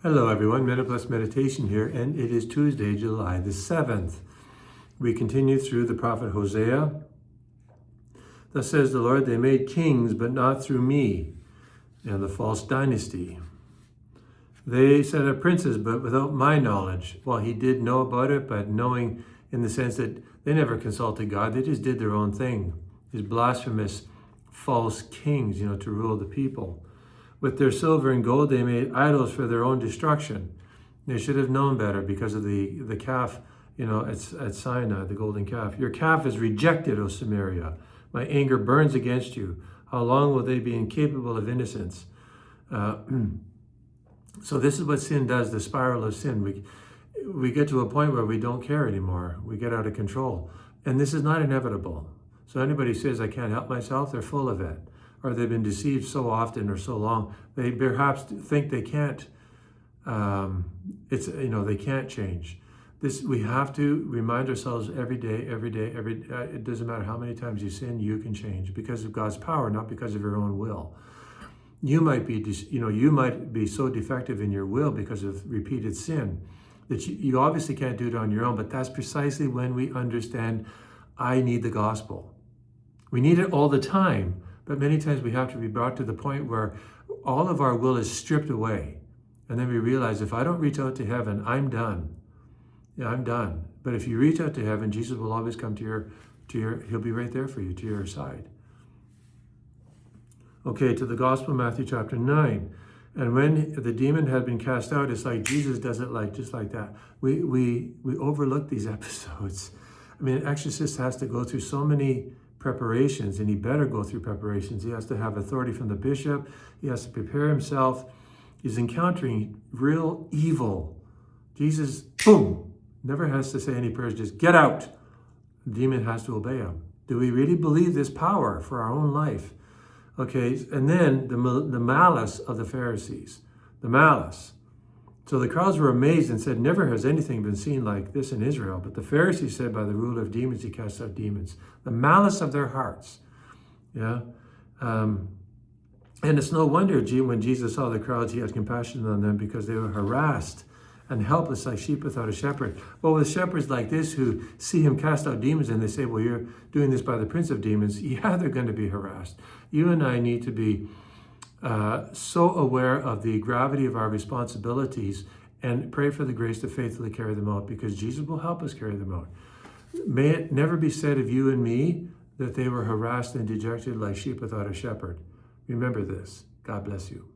Hello everyone, MetaPlus Meditation here, and it is Tuesday, July the 7th. We continue through the prophet Hosea. Thus says the Lord, they made kings, but not through me, and the false dynasty. They set up princes, but without my knowledge. Well, he did know about it, but knowing in the sense that they never consulted God, they just did their own thing. These blasphemous false kings, to rule the people. With their silver and gold, they made idols for their own destruction. They should have known better because of the calf, at Sinai, the golden calf. Your calf is rejected, O Samaria. My anger burns against you. How long will they be incapable of innocence? So this is what sin does, the spiral of sin. We get to a point where we don't care anymore. We get out of control. And this is not inevitable. So anybody says, I can't help myself, they're full of it. Or they've been deceived so often or so long, they perhaps think they can't, they can't change. We have to remind ourselves every day, it doesn't matter how many times you sin, you can change because of God's power, not because of your own will. You might be so defective in your will because of repeated sin that you obviously can't do it on your own, but that's precisely when we understand, I need the gospel. We need it all the time. But many times we have to be brought to the point where all of our will is stripped away. And then we realize if I don't reach out to heaven, I'm done. Yeah, I'm done. But if you reach out to heaven, Jesus will always come he'll be right there for you, to your side. Okay, to the Gospel, Matthew chapter 9. And when the demon had been cast out, it's like Jesus does it just like that. We overlook these episodes. I mean, an exorcist has to go through so many preparations, and he better go through preparations. He has to have authority from the bishop. He has to prepare himself. He's encountering real evil. Jesus, boom, never has to say any prayers, just get out. The demon has to obey him. Do we really believe this power for our own life? Okay, and then the malice of the Pharisees, the malice. So the crowds were amazed and said, never has anything been seen like this in Israel. But the Pharisees said, by the ruler of demons, he casts out demons. The malice of their hearts. Yeah. And it's no wonder when Jesus saw the crowds, he had compassion on them because they were harassed and helpless like sheep without a shepherd. Well, with shepherds like this who see him cast out demons and they say, well, you're doing this by the prince of demons. Yeah, they're going to be harassed. You and I need to be so aware of the gravity of our responsibilities and pray for the grace to faithfully carry them out because Jesus will help us carry them out. May it never be said of you and me that they were harassed and dejected like sheep without a shepherd. Remember this. God bless you.